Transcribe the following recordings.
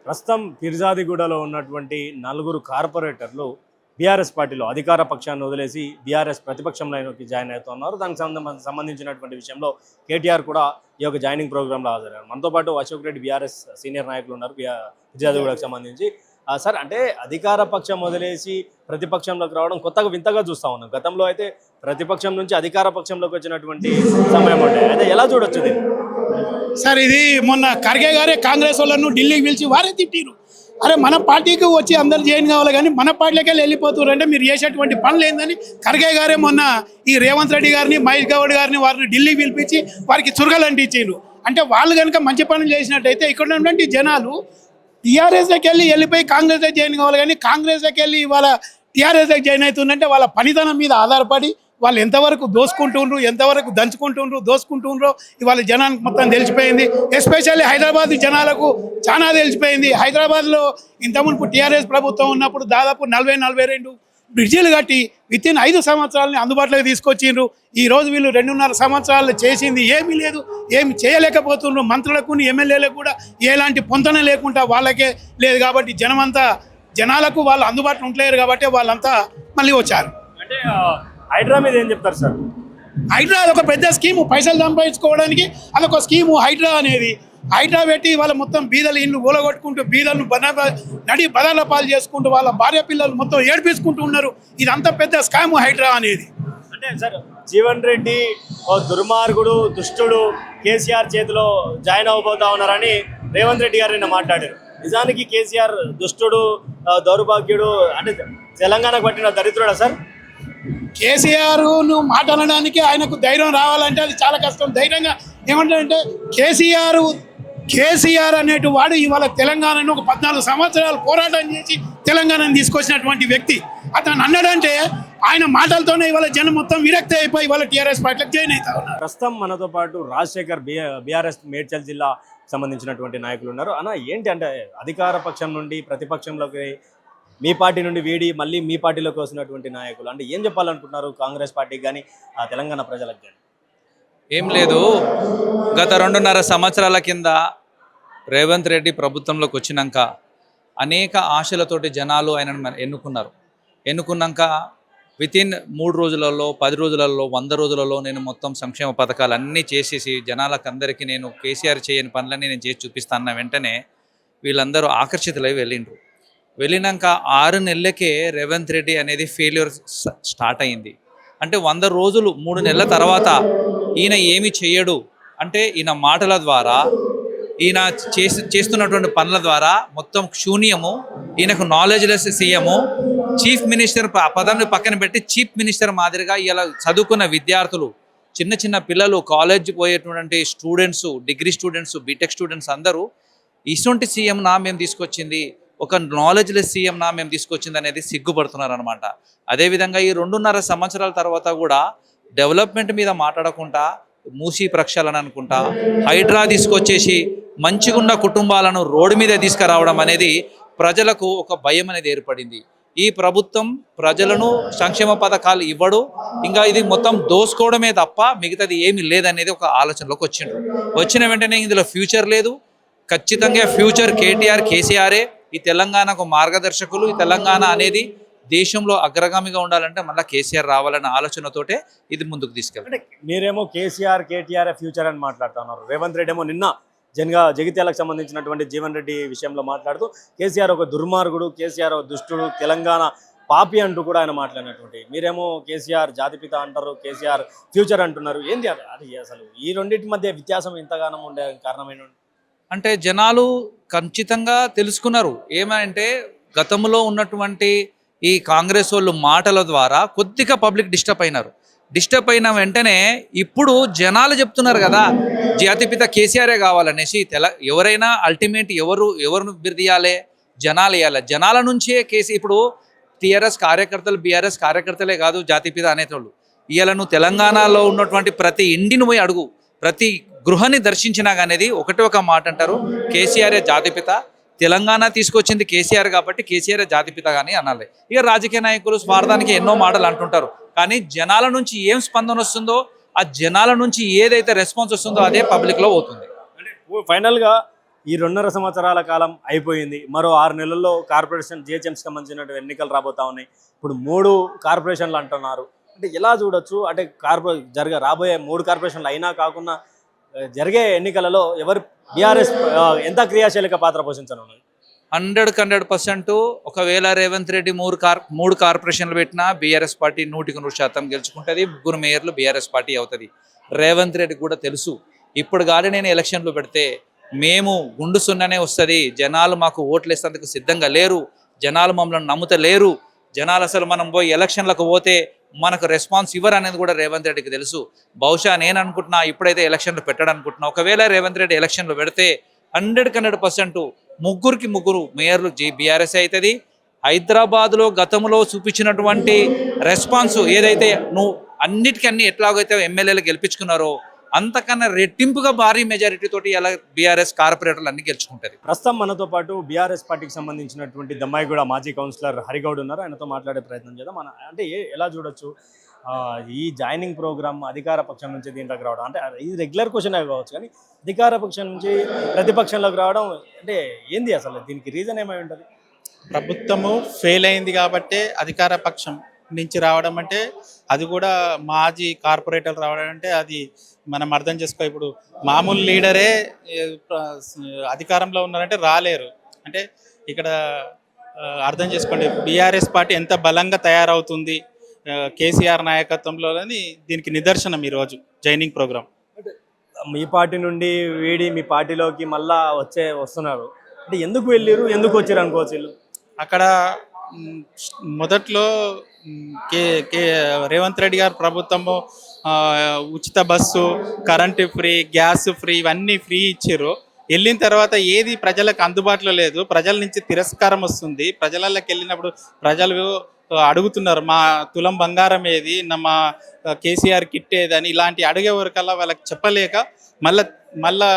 ప్రస్తుతం ఫిర్జాదిగూడలో ఉన్నటువంటి నలుగురు కార్పొరేటర్లు బీఆర్ఎస్ పార్టీలో అధికార పక్షాన్ని వదిలేసి బీఆర్ఎస్ ప్రతిపక్షంలోకి జాయిన్ అవుతున్నారు. దానికి సంబంధించినటువంటి విషయంలో కేటీఆర్ కూడా ఈ యొక్క జాయినింగ్ ప్రోగ్రాంలో హాజరయ్యారు. మనతో పాటు అశోక్ రెడ్డి బీఆర్ఎస్ సీనియర్ నాయకులు ఉన్నారు ఫిర్జాదిగూడకు సంబంధించి. సార్, అంటే అధికార పక్షం వదిలేసి ప్రతిపక్షంలోకి రావడం కొత్తగా వింతగా చూస్తూ ఉన్నాం. గతంలో అయితే ప్రతిపక్షం నుంచి అధికార పక్షంలోకి వచ్చినటువంటి సమయం ఉండే, అయితే ఎలా చూడొచ్చు దీన్ని? సార్, ఇది మొన్న ఖర్గే గారే కాంగ్రెస్ వాళ్ళను ఢిల్లీకి పిలిచి వారే తిట్టిరు. అరే, మన పార్టీకి వచ్చి అందరు జాయిన్ కావాలి కానీ మన పార్టీలకే వెళ్ళిపోతున్నారు అంటే మీరు చేసేటువంటి పనులు ఏందని ఖర్గే గారే మొన్న ఈ రేవంత్ రెడ్డి గారిని, మహేష్ గౌడ్ గారిని వారిని ఢిల్లీకి పిలిపించి వారికి చురగలు అంటించారు. అంటే వాళ్ళు కనుక మంచి పనులు చేసినట్టయితే ఇక్కడ ఉన్నటువంటి జనాలు టీఆర్ఎస్కి వెళ్ళిపోయి కాంగ్రెస్లో జాయిన్ కావాలి కానీ కాంగ్రెస్కి వెళ్ళి ఇవాళ టీఆర్ఎస్కి జాయిన్ అవుతుందంటే వాళ్ళ పనితనం మీద ఆధారపడి వాళ్ళు ఎంతవరకు దోసుకుంటుండ్రు, ఎంతవరకు దంచుకుంటుండ్రు, దోసుకుంటుండ్రో ఇవాళ జనానికి మొత్తం తెలిసిపోయింది. ఎస్పెషల్లీ హైదరాబాద్ జనాలకు చాలా తెలిసిపోయింది. హైదరాబాద్లో ఇంతకుముందు టీఆర్ఎస్ ప్రభుత్వం ఉన్నప్పుడు దాదాపు 40-42 బ్రిడ్జిలు కట్టి వితిన్ 5 సంవత్సరాలని అందుబాటులోకి తీసుకొచ్చిండ్రు. ఈరోజు వీళ్ళు 2.5 సంవత్సరాలు చేసింది ఏమీ లేదు, ఏమి చేయలేకపోతుండ్రు. మంత్రులకు ఎమ్మెల్యేలకు కూడా ఎలాంటి పొంతన లేకుండా వాళ్ళకే లేదు కాబట్టి జనాలకు వాళ్ళు అందుబాటులో ఉండలేరు కాబట్టి వాళ్ళంతా మళ్ళీ వచ్చారు. అంటే హైడ్రా మీద ఏం చెప్తారు సార్? హైడ్రా అదొక పెద్ద స్కీము, పైసలు సంపాదించుకోవడానికి అదొక స్కీము హైడ్రా అనేది. హైడ్రా పెట్టి వాళ్ళ మొత్తం బీదలు ఇల్లు ఊలగొట్టుకుంటూ బీదలను నడి బదాల పాలు చేసుకుంటూ వాళ్ళ భార్య పిల్లలు మొత్తం ఏడిపించుకుంటూ ఉన్నారు. ఇదంతా పెద్ద స్కాము హైడ్రా అనేది. అంటే సార్, జీవన్ రెడ్డి ఓ దుర్మార్గుడు, దుష్టుడు, కేసీఆర్ చేతిలో జాయిన్ అవ్వబోతా ఉన్నారని రేవంత్ రెడ్డి గారు నిన్న మాట్లాడారు. నిజానికి కేసీఆర్ దుష్టుడు, దౌర్భాగ్యుడు అంటే తెలంగాణకు పట్టిన దరిద్రుడా సార్? కేసీఆర్ను మాట అనడానికి ఆయనకు ధైర్యం రావాలంటే అది చాలా కష్టం. ధైర్యంగా ఏమంటారంటే కేసీఆర్ అనేటు వాడు ఇవాళ తెలంగాణను ఒక 14 సంవత్సరాలు పోరాటం చేసి తెలంగాణను తీసుకొచ్చినటువంటి వ్యక్తి. అతను అన్నాడంటే ఆయన మాటలతోనే ఇవాళ జనం మొత్తం విరక్తి అయిపోయి ఇవాళ టీఆర్ఎస్ పార్టీలకు జాయిన్ అవుతా ఉన్నారు. ప్రస్తుతం మనతో పాటు రాజశేఖర్ బీఆర్ఎస్ మేడ్చల్ జిల్లా సంబంధించినటువంటి నాయకులు ఉన్నారు. అన్న, ఏంటి అంటే అధికార పక్షం నుండి ప్రతిపక్షంలోకి మీ పార్టీ నుండి వీడి మళ్ళీ మీ పార్టీలోకి వస్తున్నటువంటి నాయకులు అంటే ఏం చెప్పాలనుకుంటున్నారు కాంగ్రెస్ పార్టీకి కానీ తెలంగాణ ప్రజలకు కానీ? ఏం లేదు, గత 2.5 సంవత్సరాల కింద రేవంత్ రెడ్డి ప్రభుత్వంలోకి వచ్చినాక అనేక ఆశలతోటి జనాలు ఆయనను ఎన్నుకున్నాక వితిన్ 3 రోజులలో, 10 రోజులలో, 100 రోజులలో నేను మొత్తం సంక్షేమ పథకాలు అన్నీ చేసేసి జనాలకందరికీ నేను కేసీఆర్ చేయని పనులన్నీ నేను చేసి చూపిస్తాను వెంటనే వీళ్ళందరూ ఆకర్షితులై వెళ్ళినాక 6 నెలలకే రేవంత్ రెడ్డి అనేది ఫెయిల్యూర్ స్టార్ట్ అయింది. అంటే 100 రోజులు 3 నెలల తర్వాత ఈయన ఏమి చేయడు అంటే ఈయన మాటల ద్వారా, ఈయన చేస్తున్నటువంటి పనుల ద్వారా మొత్తం శూన్యము. ఈయనకు నాలెడ్జ్లెస్ సీఎము, చీఫ్ మినిస్టర్ పదాన్ని పక్కన పెట్టి చీఫ్ మినిస్టర్ మాదిరిగా ఇలా చదువుకున్న విద్యార్థులు, చిన్న చిన్న పిల్లలు, కాలేజ్ పోయేటువంటి students, degree students, BTech students అందరూ ఇటువంటి సీఎం మేము తీసుకొచ్చింది, ఒక నాలెడ్జ్లెస్ సీఎం మేము తీసుకొచ్చింది అనేది సిగ్గుపడుతున్నారు అనమాట. అదేవిధంగా ఈ 2.5 సంవత్సరాల తర్వాత కూడా డెవలప్మెంట్ మీద మాట్లాడకుండా మూసీ ప్రక్షాళన అనుకుంటా హైడ్రా తీసుకొచ్చేసి మంచిగున్న కుటుంబాలను రోడ్డు మీద తీసుకురావడం అనేది ప్రజలకు ఒక భయం అనేది ఏర్పడింది. ఈ ప్రభుత్వం ప్రజలను సంక్షేమ పథకాలు ఇవ్వడు, ఇంకా ఇది మొత్తం దోసుకోవడమే తప్ప మిగతాది ఏమీ లేదనేది ఒక ఆలోచనలోకి వచ్చిన వెంటనే ఇందులో ఫ్యూచర్ లేదు. ఖచ్చితంగా ఫ్యూచర్ కేసీఆరే. ఈ తెలంగాణకు మార్గదర్శకులు. ఈ తెలంగాణ అనేది దేశంలో అగ్రగామిగా ఉండాలంటే మళ్ళీ కేసీఆర్ రావాలన్న ఆలోచనతోటే ఇది ముందుకు తీసుకెళ్తారు. మీరేమో కేటీఆర్ ఫ్యూచర్ అని మాట్లాడుతున్నారు. రేవంత్ రెడ్డి ఏమో నిన్న జగిత్యాలకు సంబంధించినటువంటి జీవన్ రెడ్డి విషయంలో మాట్లాడుతూ కేసీఆర్ ఒక దుర్మార్గుడు, కేసీఆర్ ఒక దుష్టుడు, తెలంగాణ పాపి అంటూ కూడా ఆయన మాట్లాడినటువంటి, మీరేమో కేసీఆర్ జాతిపిత అంటారు, కేసీఆర్ ఫ్యూచర్ అంటున్నారు. ఏంటి అది అసలు ఈ రెండింటి మధ్య వ్యత్యాసం ఎంతగానో ఉండే కారణమైన అంటే జనాలు ఖచ్చితంగా తెలుసుకున్నారు. ఏమంటే గతంలో ఉన్నటువంటి ఈ కాంగ్రెస్ వాళ్ళు మాటల ద్వారా కొద్దిగా పబ్లిక్ డిస్టర్బ్ అయిన వెంటనే ఇప్పుడు జనాలు చెప్తున్నారు కదా జాతిపిత కేసీఆరే కావాలనేసి. ఎవరైనా అల్టిమేట్ ఎవరు బిర్దియాలే, జనాలు వేయాలి. జనాల నుంచే ఇప్పుడు టీఆర్ఎస్ కార్యకర్తలు, బీఆర్ఎస్ కార్యకర్తలే కాదు జాతిపిత అనేటోళ్ళు. ఇవాళ నువ్వు తెలంగాణలో ఉన్నటువంటి ప్రతి ఇంటిని పోయి అడుగు, ప్రతి గృహాన్ని దర్శించినా అనేది ఒక మాట అంటారు, కేసీఆరే జాతిపిత, తెలంగాణ తీసుకొచ్చింది కేసీఆర్ కాబట్టి కేసీఆర్ జాతిపిత కానీ అనాలి. ఇక రాజకీయ నాయకులు స్వార్థానికి ఎన్నో మాటలు అంటుంటారు, కానీ జనాల నుంచి ఏం స్పందన వస్తుందో, ఆ జనాల నుంచి ఏదైతే రెస్పాన్స్ వస్తుందో అదే పబ్లిక్లో పోతుంది. అంటే ఫైనల్గా ఈ 2.5 సంవత్సరాల కాలం అయిపోయింది. మరో 6 నెలల్లో కార్పొరేషన్ జిహెచ్ఎంసీకి సంబంధించిన ఎన్నికలు రాబోతా ఉన్నాయి. ఇప్పుడు 3 కార్పొరేషన్లు అంటున్నారు. అంటే ఎలా చూడొచ్చు? అంటే రాబోయే 3 కార్పొరేషన్లు అయినా కాకుండా జరిగే ఎన్నికలలో ఎవరు బీఆర్ఎస్ ఎంత క్రియాశీలక పాత్ర పోషించనున్నది? 100% ఒకవేళ రేవంత్ రెడ్డి మూడు కార్పొరేషన్లు పెట్టినా బీఆర్ఎస్ పార్టీ 100% గెలుచుకుంటుంది. 3 మేయర్లు బీఆర్ఎస్ పార్టీ అవుతుంది. రేవంత్ రెడ్డి కూడా తెలుసు, ఇప్పుడు కానీ నేను ఎలక్షన్లు పెడితే మేము గుండు సున్ననే వస్తుంది, జనాలు మాకు ఓట్లు వేసేందుకు సిద్ధంగా లేరు, జనాలు మమ్మల్ని నమ్ముతలేరు, జనాలు అసలు మనం పోయి ఎలక్షన్లకు పోతే మనకు రెస్పాన్స్ ఇవ్వరు అనేది కూడా రేవంత్ రెడ్డికి తెలుసు. బహుశా నేను అనుకుంటున్నా ఇప్పుడైతే ఎలక్షన్లు పెట్టాడనుకుంటున్నా. ఒకవేళ రేవంత్ రెడ్డి ఎలక్షన్లు పెడితే 100% 3 మేయర్లు బీఆర్ఎస్ అవుతుంది. హైదరాబాద్లో గతంలో చూపించినటువంటి రెస్పాన్స్ ఏదైతే నువ్వు అన్నిటికన్నీ ఎట్లాగైతే ఎమ్మెల్యేలు గెలిపించుకున్నారో అంతకన్నా రెట్టింపుగా భారీ మెజారిటీ తోటి ఇలా బీఆర్ఎస్ కార్పొరేటర్లు అన్ని గెలుచుకుంటారు. ప్రస్తుతం మనతో పాటు బీఆర్ఎస్ పార్టీకి సంబంధించినటువంటి దమ్మాయిగూడ మాజీ కౌన్సిలర్ హరిగౌడ్ ఉన్నారు. ఆయనతో మాట్లాడే ప్రయత్నం చేద్దాం. అంటే ఎలా చూడొచ్చు ఈ జాయినింగ్ ప్రోగ్రామ్ అధికార పక్షం నుంచి దీంట్లోకి రావడం? అంటే ఇది రెగ్యులర్ క్వశ్చన్ కావచ్చు, కానీ అధికార పక్షం నుంచి ప్రతిపక్షంలోకి రావడం అంటే ఏంది అసలు? దీనికి రీజన్ ఏమై ఉంటుంది? ప్రభుత్వము ఫెయిల్ అయింది కాబట్టే అధికార పక్షం నుంచి రావడం అంటే, అది కూడా మాజీ కార్పొరేటర్ రావడం అంటే అది మనం అర్థం చేసుకో. ఇప్పుడు మామూలు లీడరే అధికారంలో ఉన్నారంటే రాలేరు. అంటే ఇక్కడ అర్థం చేసుకోండి, బీఆర్ఎస్ పార్టీ ఎంత బలంగా తయారవుతుంది కేసీఆర్ నాయకత్వంలో అని దీనికి నిదర్శనం ఈరోజు జైనింగ్ ప్రోగ్రామ్. మీ పార్టీ నుండి వీడి మీ పార్టీలోకి మళ్ళా వస్తున్నారు అంటే ఎందుకు వెళ్ళారు, ఎందుకు వచ్చారు అనుకోవచ్చు వీళ్ళు? అక్కడ మొదట్లో రేవంత్ రెడ్డి గారు ప్రభుత్వము ఉచిత bus, current free, gas free, ఇవన్నీ ఫ్రీ ఇచ్చారు. వెళ్ళిన తర్వాత ఏది ప్రజలకు అందుబాటులో లేదు, ప్రజల నుంచి తిరస్కారం వస్తుంది. ప్రజలకి వెళ్ళినప్పుడు ప్రజలు అడుగుతున్నారు మా తులం బంగారం ఏది, మా కేసీఆర్ కిట్ ఏదని, ఇలాంటి అడిగే వరకల్లా వాళ్ళకి చెప్పలేక మళ్ళా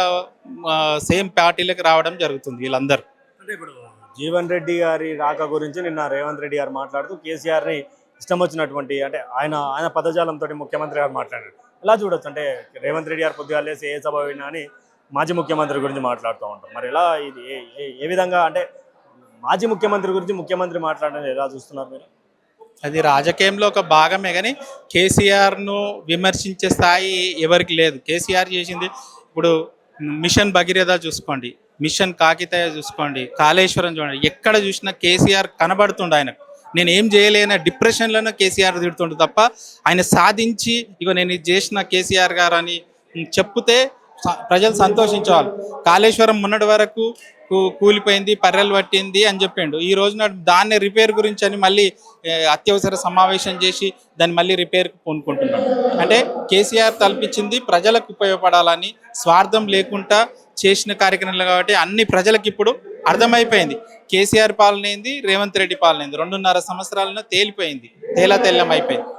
సేమ్ పార్టీలకు రావడం జరుగుతుంది వీళ్ళందరూ. అంటే ఇప్పుడు జీవన్ రెడ్డి గారి రాక గురించి నిన్న రేవంత్ రెడ్డి గారు మాట్లాడుతూ కేసీఆర్ని ఇష్టం వచ్చినటువంటి అంటే ఆయన పదజాలంతో ముఖ్యమంత్రి గారు మాట్లాడారు. ఎలా చూడొచ్చు? అంటే రేవంత్ రెడ్డి గారు పొద్దుగా లేసి ఏ సభ వినా అని మాజీ ముఖ్యమంత్రి గురించి మాట్లాడుతూ ఉంటారు. మరి ఎలా ఇది ఏ విధంగా అంటే మాజీ ముఖ్యమంత్రి గురించి ముఖ్యమంత్రి మాట్లాడడం ఎలా చూస్తున్నారు మీరు? అది రాజకీయంలో ఒక భాగమే, కానీ కేసీఆర్ను విమర్శించే స్థాయి ఎవరికి లేదు. కేసీఆర్ చేసింది ఇప్పుడు మిషన్ భగీరథ చూసుకోండి, మిషన్ కాకితయ చూసుకోండి, కాళేశ్వరం చూడండి, ఎక్కడ చూసినా కేసీఆర్ కనబడుతుండే. ఆయనకు నేను ఏం చేయలేన డిప్రెషన్లోనే కేసీఆర్ తిడుతుండే తప్ప ఆయన సాధించి ఇగో నేను ఇది చేసిన కేసీఆర్ గారు అని చెప్తే ప్రజలు సంతోషించేవాళ్ళు. కాళేశ్వరం మొన్నటి వరకు కూలిపోయింది, పర్రెలు పట్టింది అని చెప్పిండు. ఈ రోజున దాన్ని రిపేర్ గురించి అని మళ్ళీ అత్యవసర సమావేశం చేసి దాన్ని మళ్ళీ రిపేర్కి పూనుకుంటున్నాడు. అంటే కేసీఆర్ తలపించింది ప్రజలకు ఉపయోగపడాలని, స్వార్థం లేకుండా చేసిన కార్యక్రమాలు కాబట్టి అన్ని ప్రజలకు ఇప్పుడు అర్థమైపోయింది. కేసీఆర్ పాలన ఏంది, రేవంత్ రెడ్డి పాలన ఏంది, 2.5 సంవత్సరాలను తేలిపోయింది, తెల్లం అయిపోయింది.